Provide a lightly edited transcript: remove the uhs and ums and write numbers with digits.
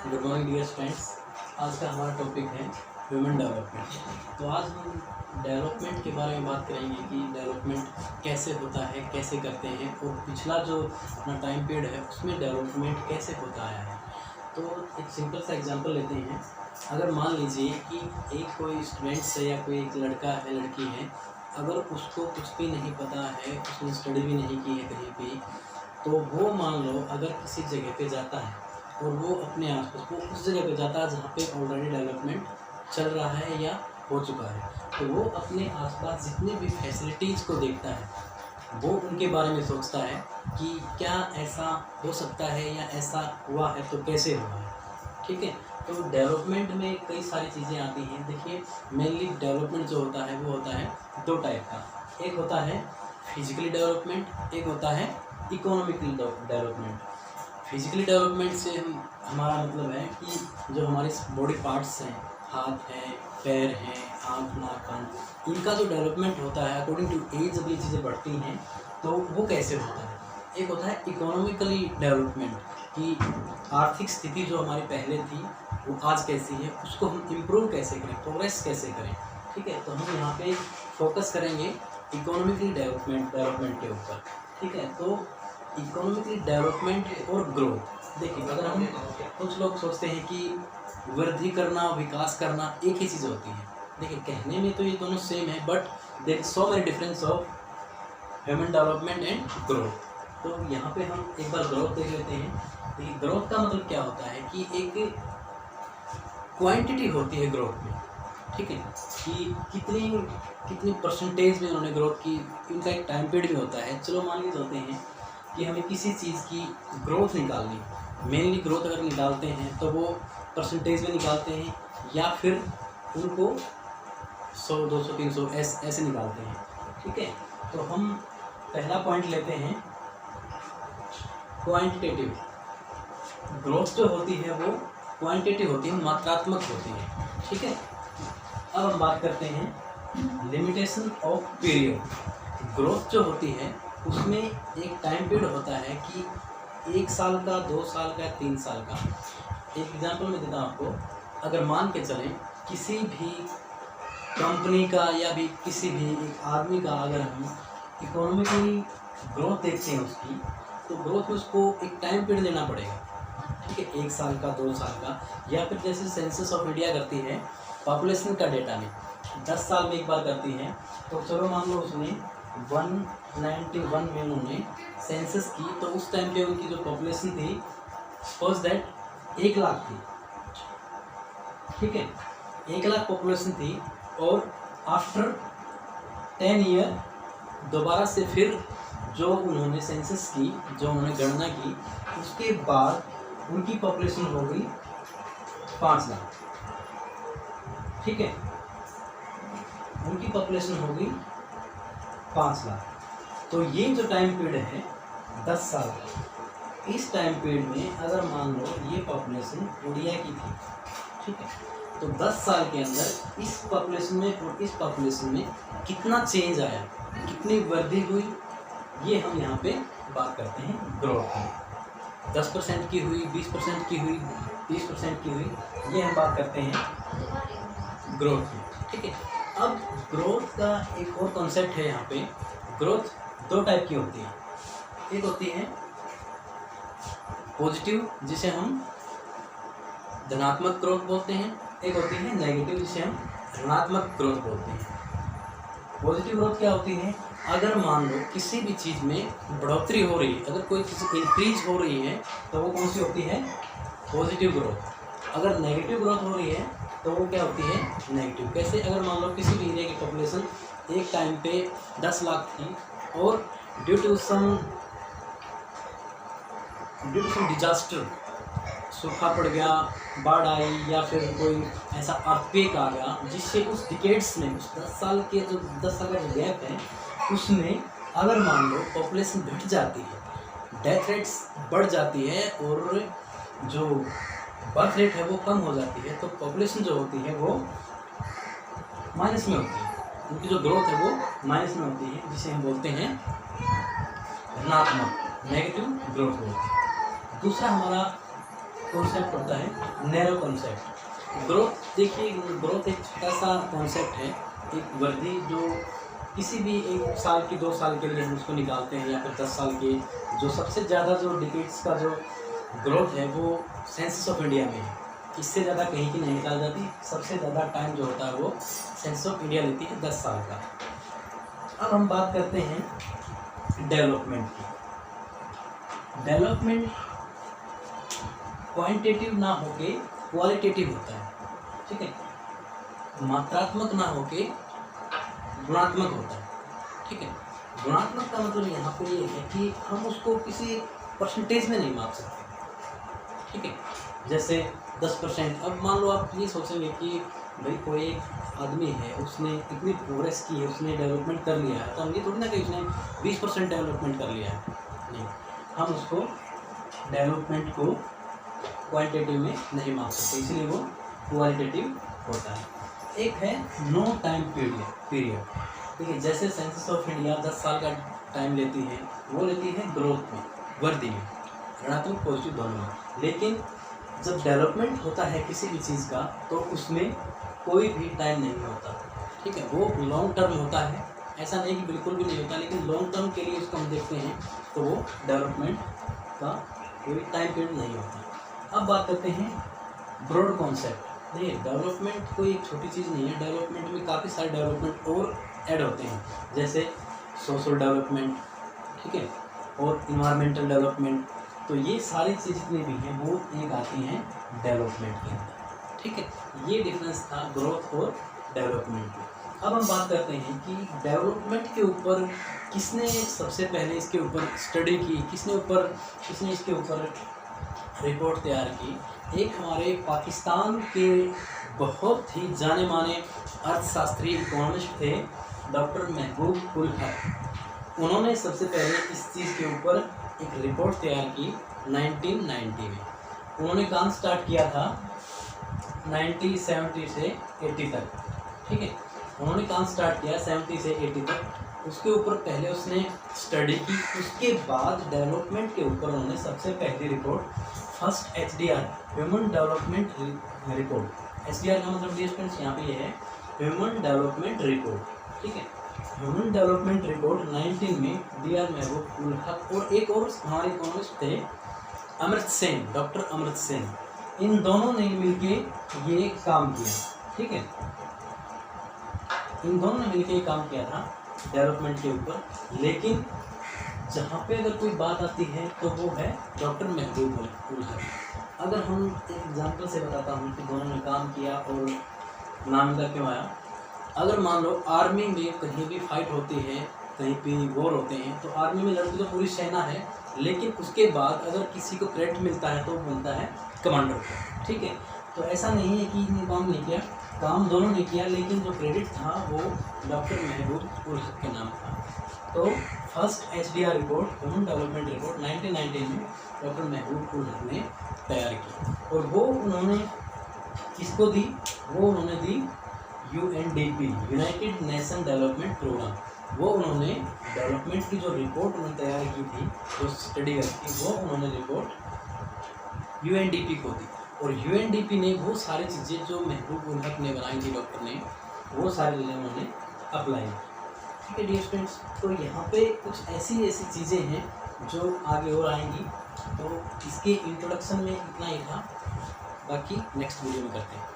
Good morning dear friends. आज का हमारा टॉपिक है ह्यूमन डेवलपमेंट। तो आज हम डेवलपमेंट के बारे में बात करेंगे कि डेवलपमेंट कैसे होता है, कैसे करते हैं और पिछला जो अपना टाइम पीरियड है उसमें डेवलपमेंट कैसे होता आया है। तो एक सिंपल सा एग्जांपल लेते हैं। अगर मान लीजिए कि एक कोई स्टूडेंट्स है या कोई एक लड़का है, लड़की है, अगर उसको कुछ भी नहीं पता है, उसने स्टडी भी नहीं की है कहीं भी, तो वो मान लो अगर किसी जगह पे जाता है और वो अपने आसपास वो उस जगह पे जाता है जहाँ पे ऑलरेडी डेवलपमेंट चल रहा है या हो चुका है, तो वो अपने आसपास जितनी भी फैसिलिटीज़ को देखता है वो उनके बारे में सोचता है कि क्या ऐसा हो सकता है या ऐसा हुआ है तो कैसे हुआ है। ठीक है, तो डेवलपमेंट में कई सारी चीज़ें आती हैं। देखिए, मेनली डेवलपमेंट जो होता है वो होता है दो टाइप का। एक होता है फिजिकली डेवलपमेंट, एक होता है इकोनॉमिकली डेवलपमेंट। फिजिकली डेवलपमेंट से हमारा मतलब है कि जो हमारे बॉडी पार्ट्स हैं, हाथ हैं, पैर हैं, आँख, नाक, कान, इनका जो डेवलपमेंट होता है अकॉर्डिंग टू एज जब ये चीज़ें बढ़ती हैं तो वो कैसे होता है। एक होता है इकोनॉमिकली डेवलपमेंट कि आर्थिक स्थिति जो हमारी पहले थी वो आज कैसी है, उसको हम इम्प्रूव कैसे करें, प्रोग्रेस कैसे करें। ठीक है, तो हम यहाँ पे फोकस करेंगे इकोनॉमिकली डेवलपमेंट के ऊपर। ठीक है, तो इकोनॉमिकली डेवलपमेंट और ग्रोथ। देखिए, अगर हम कुछ लोग सोचते हैं कि वृद्धि करना, विकास करना एक ही चीज़ होती है। देखिए, कहने में तो ये दोनों सेम है, but there is so many difference of human development and growth. तो यहाँ पे हम एक बार ग्रोथ देख लेते हैं। ग्रोथ का मतलब क्या होता है कि एक क्वांटिटी होती है ग्रोथ में। ठीक है, कि कितनी परसेंटेज में उन्होंने ग्रोथ की, इनका एक टाइम पीरियड भी होता है। चलो मान लीजिए होते हैं कि हमें किसी चीज़ की ग्रोथ निकालनी, मेनली ग्रोथ अगर निकालते हैं तो वो परसेंटेज में निकालते हैं या फिर उनको 100, 200, 300 ऐसे निकालते हैं। ठीक है, तो हम पहला पॉइंट लेते हैं क्वांटिटेटिव। ग्रोथ जो होती है वो क्वांटिटेटिव होती है, मात्रात्मक होती है। ठीक है, अब हम बात करते हैं लिमिटेशन ऑफ पीरियड। ग्रोथ जो होती है उसमें एक टाइम पीरियड होता है कि 1 साल का, 2 साल का, 3 साल का। एक एग्जांपल मैं देता हूँ आपको। अगर मान के चलें किसी भी कंपनी का या भी किसी भी एक आदमी का अगर हम इकोनॉमिकली ग्रोथ देखते हैं उसकी, तो ग्रोथ में उसको एक टाइम पीरियड देना पड़ेगा। ठीक है, 1 साल का, 2 साल का, या फिर जैसे सेंसस ऑफ इंडिया करती है पॉपुलेशन का डेटा में 10 साल में एक बार करती है। तो चलो मान लो उसने 191 में उन्होंने सेंसस की, तो उस टाइम पे उनकी जो पॉपुलेशन थी सपोज दैट 1 लाख थी। ठीक है, 1 लाख पॉपुलेशन थी और आफ्टर 10 ईयर दोबारा से फिर जो उन्होंने सेंसस की, जो उन्होंने गणना की, उसके बाद उनकी पॉपुलेशन हो गई 5 लाख। ठीक है, उनकी पॉपुलेशन हो गई 5 लाख। तो ये जो टाइम पीरियड है 10 साल का, इस टाइम पीरियड में अगर मान लो ये पॉपुलेशन इंडिया की थी, ठीक है, तो 10 साल के अंदर इस पॉपुलेशन में और इस पॉपुलेशन में कितना चेंज आया, कितनी वृद्धि हुई, ये हम यहाँ पे बात करते हैं ग्रोथ की। 10% की हुई, 20% की हुई, 30% की हुई, ये हम बात करते हैं ग्रोथ की। ठीक है, अब ग्रोथ का एक और कॉन्सेप्ट है यहाँ पे। ग्रोथ 2 टाइप की होती है। एक होती है पॉजिटिव, जिसे हम धनात्मक ग्रोथ बोलते हैं। एक होती है नेगेटिव, जिसे हम ऋणात्मक ग्रोथ बोलते हैं। पॉजिटिव ग्रोथ क्या होती है? अगर मान लो किसी भी चीज़ में बढ़ोतरी हो रही है, अगर कोई चीज़ इंक्रीज हो रही है तो वो कौन सी होती है? Positive growth. अगर नेगेटिव ग्रोथ हो रही है तो वो क्या होती है? नेगेटिव। कैसे? अगर मान लो किसी भी एरिया की पॉपुलेशन एक टाइम पे 10 लाख थी और ड्यू टू सम डिजास्टर, सूखा पड़ गया, बाढ़ आई या फिर कोई ऐसा अर्थक्वेक आ गया जिससे उस डिकेड्स में, उस 10 साल के जो 10 साल का जो गैप है उसमें अगर मान लो पॉपुलेशन घट जाती है, डेथ रेट्स बढ़ जाती है और जो बर्थ रेट है वो कम हो जाती है, तो पॉपुलेशन जो होती है वो माइनस में होती है, उनकी जो ग्रोथ है वो माइनस में होती है, जिसे हम बोलते हैं ऋणात्मक, नेगेटिव ग्रोथ होती है। दूसरा हमारा कॉन्सेप्ट होता है नैरो कॉन्सेप्ट। ग्रोथ, देखिए ग्रोथ एक छोटा सा कॉन्सेप्ट है, एक वृद्धि जो किसी भी 1 साल की 2 साल के लिए हम उसको निकालते हैं, या फिर 10 साल के, जो सबसे ज़्यादा जो डिकेट्स का जो ग्रोथ है वो सेंसस ऑफ इंडिया में है। इससे ज़्यादा कहीं की नहीं निकाल जाती। सबसे ज़्यादा टाइम जो होता है वो सेंसस ऑफ इंडिया लेती है 10 साल का। अब हम बात करते हैं डेवलपमेंट की। डेवलपमेंट क्वांटिटेटिव ना होके क्वालिटेटिव होता है, ठीक है, मात्रात्मक ना होके गुणात्मक होता है, ठीक है। गुणात्मक का मतलब यहाँ पे ये है कि हम उसको किसी परसेंटेज में नहीं माप सकते, ठीक है। जैसे 10%, अब मान लो आप ये सोचेंगे कि भाई कोई एक आदमी है, उसने इतनी प्रोग्रेस की है, उसने डेवलपमेंट कर लिया है, तो हम ये थोड़ी ना कि उसने 20% डेवलपमेंट कर लिया है, नहीं, हम उसको डेवलपमेंट को क्वालिटेटिव में नहीं माप सकते, इसलिए वो क्वालिटेटिव होता है। एक है नो टाइम पीरियड, ठीक है। जैसे सेंसस ऑफ इंडिया 10 साल का टाइम लेती है, वो लेती है ग्रोथ में, वृद्धि में, ऋणात्मक पॉजिटिव दोनों में। लेकिन जब डेवलपमेंट होता है किसी भी चीज़ का, तो उसमें कोई भी टाइम नहीं होता, ठीक है। वो लॉन्ग टर्म होता है, ऐसा नहीं कि बिल्कुल भी नहीं होता, लेकिन लॉन्ग टर्म के लिए उसको हम देखते हैं तो वो डेवलपमेंट का कोई टाइम पीरियड नहीं होता। अब बात करते हैं ब्रॉड कॉन्सेप्ट। नहीं, डेवलपमेंट कोई एक छोटी चीज़ नहीं है, डेवलपमेंट में काफ़ी सारे डेवलपमेंट और ऐड होते हैं, जैसे सोशल डेवलपमेंट, ठीक है, और इन्वायरमेंटल डेवलपमेंट। तो ये सारी चीज़ जितनी भी हैं वो एक आती हैं डेवलपमेंट के अंदर, ठीक है। ये डिफरेंस था ग्रोथ और डेवलपमेंट में। अब हम बात करते हैं कि डेवलपमेंट के ऊपर किसने सबसे पहले इसके ऊपर स्टडी की, किसने इसके ऊपर रिपोर्ट तैयार की। एक हमारे पाकिस्तान के बहुत ही जाने माने अर्थशास्त्री, इकोनॉमिस्ट थे, डॉक्टर महबूब उल हक। उन्होंने सबसे पहले इस चीज़ के ऊपर एक रिपोर्ट तैयार की 1990 में। उन्होंने काम स्टार्ट किया था 1970 से 80 तक, ठीक है। उन्होंने काम स्टार्ट किया 70 से 80 तक। उसके ऊपर पहले उसने स्टडी की, उसके बाद डेवलपमेंट के ऊपर उन्होंने सबसे पहली report, first HDR, human development report. HDR का मतलब डिस्टेंस यहाँ पे ये है, ह्यूमन डेवलपमेंट रिपोर्ट, ठीक है। ह्यूमन डेवलपमेंट रिपोर्ट 19 में DR महबूब उल हक और एक और हमारे इकोनॉमिस्ट थे अमृत सेन, डॉक्टर अमृत सेन। इन दोनों ने मिलके ये काम किया, ठीक है। इन दोनों ने मिलके काम किया था डेवलपमेंट के ऊपर। लेकिन जहाँ पे अगर कोई बात आती है तो वो है डॉक्टर महबूब उल हक। अगर हम एक एग्जांपल से बताता हूँ कि दोनों ने काम किया और नाम इनका क्यों आया। अगर मान लो आर्मी में कहीं भी फाइट होती है, कहीं पे वॉर होते हैं, तो आर्मी में लड़की तो पूरी सेना है, लेकिन उसके बाद अगर किसी को क्रेडिट मिलता है तो वो मिलता है कमांडर को, ठीक है। तो ऐसा नहीं है कि इन्होंने काम नहीं किया, काम दोनों ने किया, लेकिन जो क्रेडिट था वो डॉक्टर महबूब उल हक के नाम था। तो first HDR report, human development report 1990 में डॉक्टर महबूब उल हक ने तैयार की, और वो उन्होंने किसको दी, वो उन्होंने दी UNDP, United Nation Development Programme. वो उन्होंने डेवलपमेंट की जो रिपोर्ट उन्होंने तैयार की थी, जो स्टडी करती, वो उन्होंने रिपोर्ट UNDP को दी, और UNDP ने वो सारी चीज़ें जो महबूब उल हक ने बनाई थी डॉक्टर ने, वो सारी चीज़ें उन्होंने अप्लाई, ठीक है डियर स्टूडेंट्स। तो यहाँ पे कुछ ऐसी चीज़ें हैं जो आगे और आएंगी। तो इसके इंट्रोडक्शन में इतना ही था, बाकी नेक्स्ट वीडियो में करते हैं।